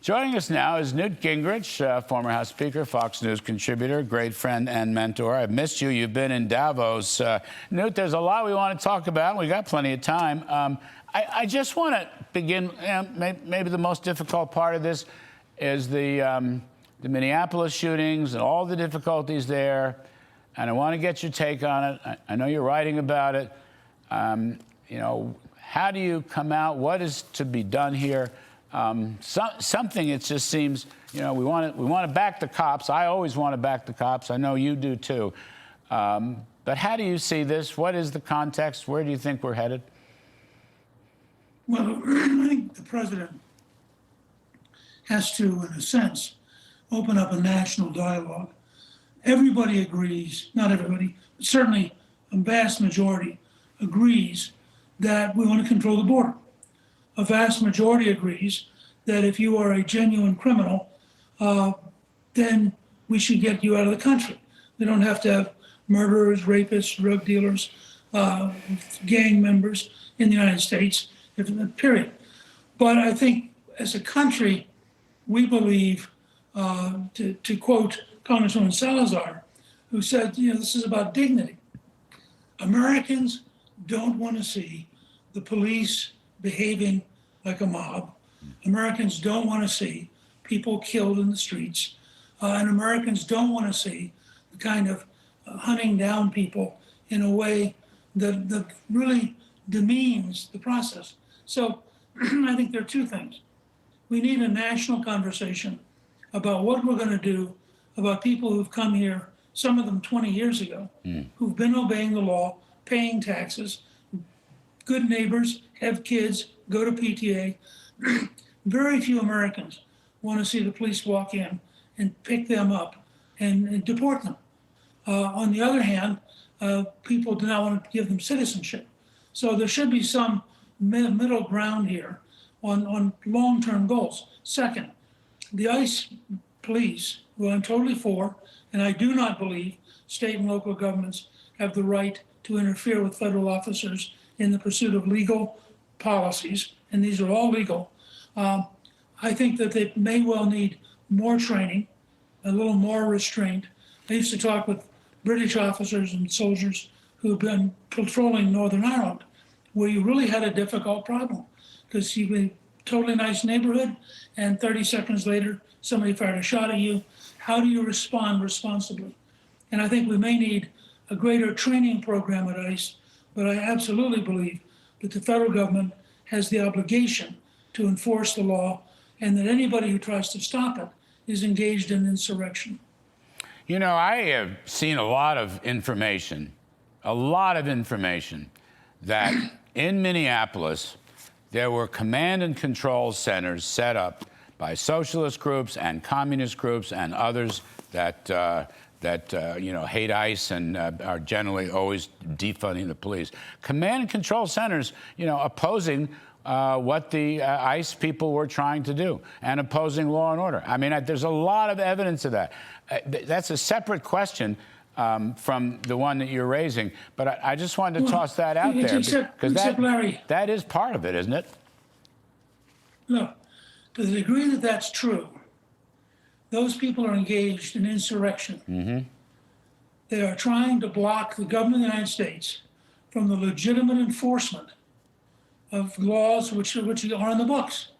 Joining us now is Newt Gingrich, former House Speaker, Fox News contributor, great friend and mentor. I've missed you. You've been in Davos. Newt, there's a lot we want to talk about. We got plenty of time. I just want to begin, maybe the most difficult part of this is the Minneapolis shootings and all the difficulties there. And I want to get your take on it. I know you're writing about it. You know, how do you come out? What is to be done here? Something, it just seems, you know, we want to back the cops. I always want to back the cops. I know you do too. But how do you see this? What is the context? Where do you think we're headed? Well, I think the president has to, in a sense, open up a national dialogue. Everybody agrees, not everybody, but certainly a vast majority agrees that we want to control the border. A vast majority agrees that if you are a genuine criminal, then we should get you out of the country. We don't have to have murderers, rapists, drug dealers, gang members in the United States, period. But I think as a country, we believe, to quote Congresswoman Salazar, who said, you know, this is about dignity. Americans don't want to see the police behaving like a mob. Americans don't want to see people killed in the streets. And Americans don't want to see the kind of hunting down people in a way that really demeans the process. So I think there are two things. We need a national conversation about what we're going to do about people who've come here, some of them 20 years ago, who've been obeying the law, paying taxes, good neighbors, have kids, go to PTA. Very few Americans want to see the police walk in and pick them up and deport them. On the other hand, people do not want to give them citizenship. So there should be some middle ground here on long-term goals. Second, the ICE police, who I'm totally for, and I do not believe state and local governments have the right to interfere with federal officers in the pursuit of legal policies, and these are all legal. I think that they may well need more training, a little more restraint. I used to talk with British officers and soldiers who've been patrolling Northern Ireland, where you really had a difficult problem because you'd be totally nice neighborhood, and 30 seconds later, somebody fired a shot at you. How do you respond responsibly? And I think we may need a greater training program at ICE, but I absolutely believe that the federal government has the obligation to enforce the law, and that anybody who tries to stop it is engaged in insurrection. You know, I have seen a lot of information that in Minneapolis, there were command and control centers set up by socialist groups and communist groups and others that you know, hate ICE and are generally always defunding the police. Command and control centers, you know, opposing what the ICE people were trying to do and opposing law and order. I mean, there's a lot of evidence of that. That's a separate question from the one that you're raising, but I just wanted to toss that out there because that is part of it, isn't it? Look, to the degree that that's true, those people are engaged in insurrection. Mm-hmm. They are trying to block the government of the United States from the legitimate enforcement of laws which are in the books.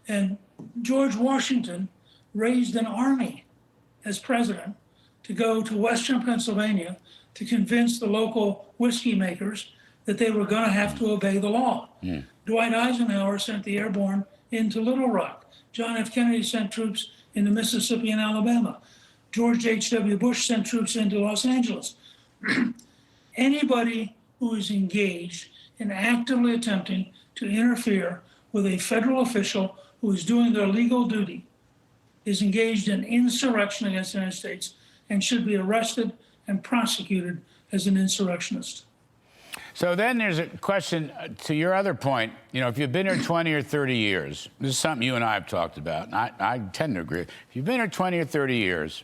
And George Washington raised an army as president to go to Western Pennsylvania to convince the local whiskey makers that they were going to have to obey the law. Mm. Dwight Eisenhower sent the airborne into Little Rock. John F. Kennedy sent troops into Mississippi and Alabama. George H.W. Bush sent troops into Los Angeles. Anybody who is engaged in actively attempting to interfere with a federal official who is doing their legal duty is engaged in insurrection against the United States and should be arrested and prosecuted as an insurrectionist. So then there's a question to your other point. You know, if you've been here 20 or 30 years, this is something you and I have talked about, and I tend to agree. If you've been here 20 or 30 years,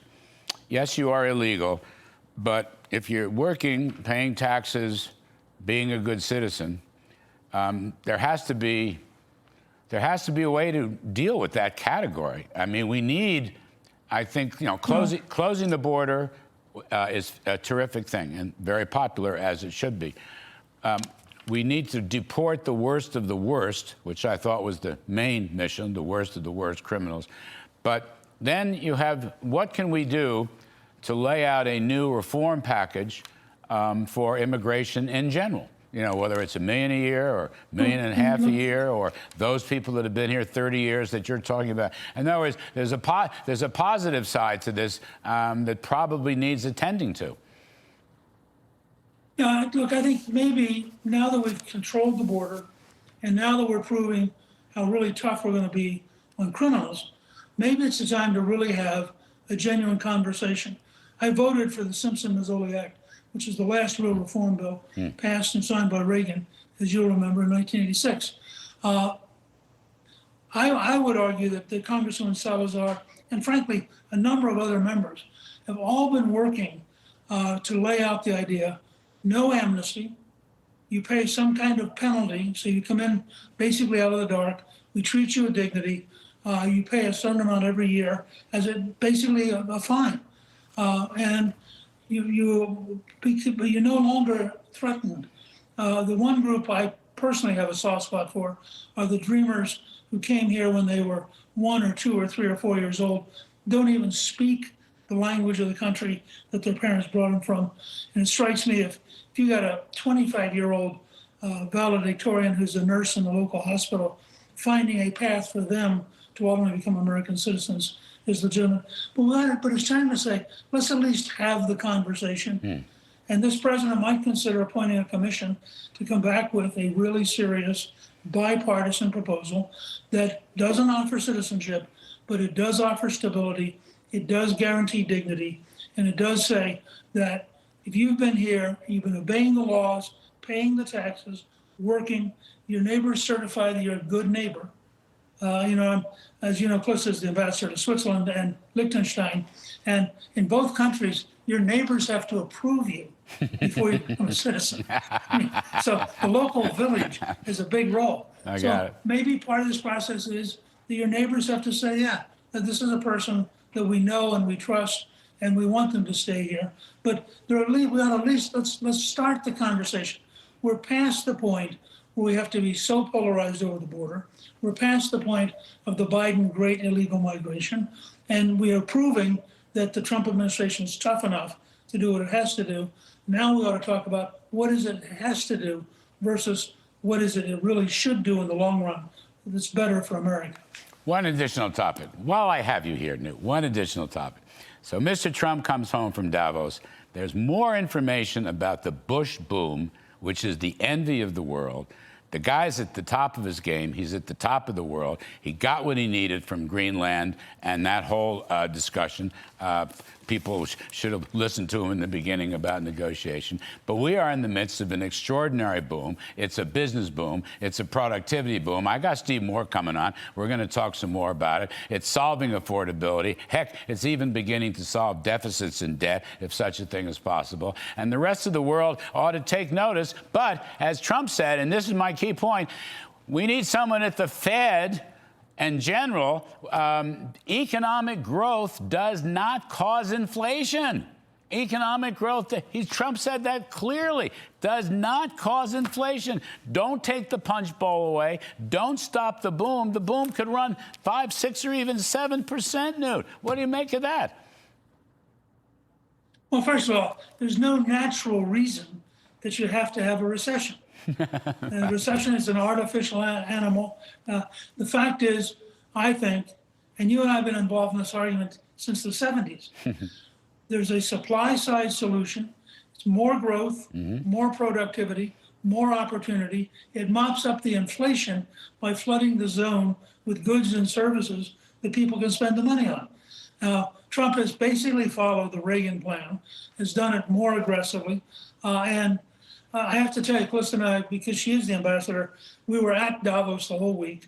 yes, you are illegal, but if you're working, paying taxes, being a good citizen, there has to be there has to be a way to deal with that category. I mean, we need, I think, closing the border is a terrific thing and very popular, as it should be. We need to deport the worst of the worst, which I thought was the main mission, the worst of the worst criminals. But then you have, what can we do to lay out a new reform package for immigration in general? You know, whether it's $1 million a year or $1.5 million a year, or those people that have been here 30 years that you're talking about. In other words, there's a positive side to this that probably needs attending to. Yeah, look, I think maybe now that we've controlled the border and now that we're proving how really tough we're going to be on criminals, maybe it's the time to really have a genuine conversation. I voted for the Simpson-Mazzoli Act, which is the last real reform bill passed and signed by Reagan, as you'll remember, in 1986. I would argue that the Congresswoman Salazar and, frankly, a number of other members have all been working to lay out the idea, no amnesty, you pay some kind of penalty, so you come in basically out of the dark, we treat you with dignity, you pay a certain amount every year as basically a fine. And but you're no longer threatened. The one group I personally have a soft spot for are the dreamers who came here when they were 1 or 2 or 3 or 4 years old, don't even speak the language of the country that their parents brought them from. And it strikes me, if you got a 25-year-old valedictorian who's a nurse in the local hospital, finding a path for them to ultimately become American citizens is legitimate. But it's time to say, let's at least have the conversation. And this president might consider appointing a commission to come back with a really serious bipartisan proposal that doesn't offer citizenship, but it does offer stability, it does guarantee dignity, and it does say that if you've been here, you've been obeying the laws, paying the taxes, working, your neighbors certify that you're a good neighbor. As you know, Cliff is the ambassador to Switzerland and Liechtenstein, and in both countries, your neighbors have to approve you before you become a citizen. So the local village is a big role. I got it. Maybe part of this process is that your neighbors have to say, yeah, that this is a person that we know and we trust, and we want them to stay here. But we ought at least let's start the conversation. We're past the point where we have to be so polarized over the border. We're past the point of the Biden great illegal migration, and we are proving that the Trump administration is tough enough to do what it has to do. Now we ought to talk about what is it has to do versus what is it really should do in the long run that's better for America. One additional topic. While I have you here, Newt, one additional topic. So Mr. Trump comes home from Davos. There's more information about the Bush boom, which is the envy of the world. The guy's at the top of his game. He's at the top of the world. He got what he needed from Greenland and that whole discussion. People should have listened to him in the beginning about negotiation. But we are in the midst of an extraordinary boom. It's a business boom. It's a productivity boom. I got Steve Moore coming on. We're going to talk some more about it. It's solving affordability. Heck, it's even beginning to solve deficits and debt, if such a thing is possible. And the rest of the world ought to take notice. But as Trump said, and this is my key point, we need someone at the Fed in general. Economic growth does not cause inflation. Economic growth, Trump said that clearly, does not cause inflation. Don't take the punch bowl away. Don't stop the boom. The boom could run 5, 6, or even 7%, Newt. What do you make of that? Well, first of all, there's no natural reason that you have to have a recession. A recession is an artificial animal. The fact is, I think, and you and I have been involved in this argument since the 70s, there's a supply-side solution. It's more growth, more productivity, more opportunity. It mops up the inflation by flooding the zone with goods and services that people can spend the money on. Trump has basically followed the Reagan plan, has done it more aggressively, and I have to tell you, Cliff and I, because she is the ambassador, we were at Davos the whole week.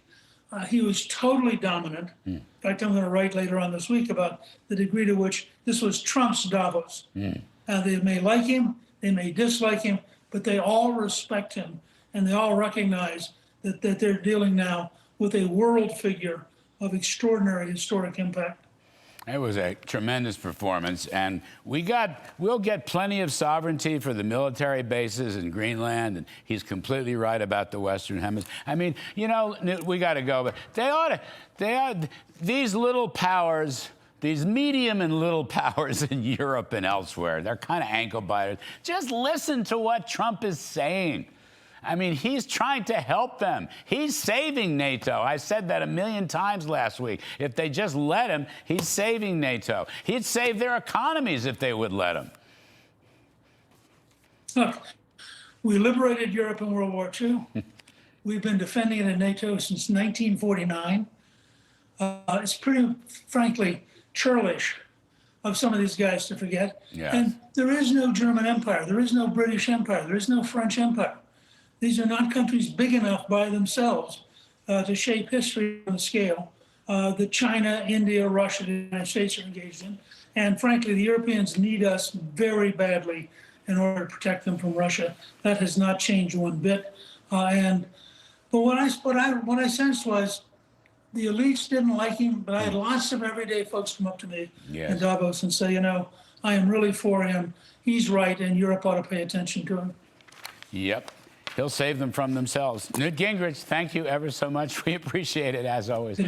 He was totally dominant. In fact, I'm going to write later on this week about the degree to which this was Trump's Davos. They may like him, they may dislike him, but they all respect him, and they all recognize that they're dealing now with a world figure of extraordinary historic impact. It was a tremendous performance, and we'll get plenty of sovereignty for the military bases in Greenland, and he's completely right about the Western Hemisphere. I mean, you know, we got to go, but these little powers, these medium and little powers in Europe and elsewhere, they're kind of ankle biters. Just listen to what Trump is saying. I mean, he's trying to help them. He's saving NATO. I said that 1,000,000 times last week. If they just let him, he's saving NATO. He'd save their economies if they would let him. Look, we liberated Europe in World War II. We've been defending it in NATO since 1949. It's pretty, frankly, churlish of some of these guys to forget. Yes. And there is no German Empire. There is no British Empire. There is no French Empire. These are not countries big enough by themselves to shape history on the scale that China, India, Russia, the United States are engaged in. And frankly, the Europeans need us very badly in order to protect them from Russia. That has not changed one bit. But what I sensed was the elites didn't like him, but I had lots of everyday folks come up to me in Davos and say, you know, I am really for him. He's right, and Europe ought to pay attention to him. Yep. He'll save them from themselves. Newt Gingrich, thank you ever so much. We appreciate it, as always.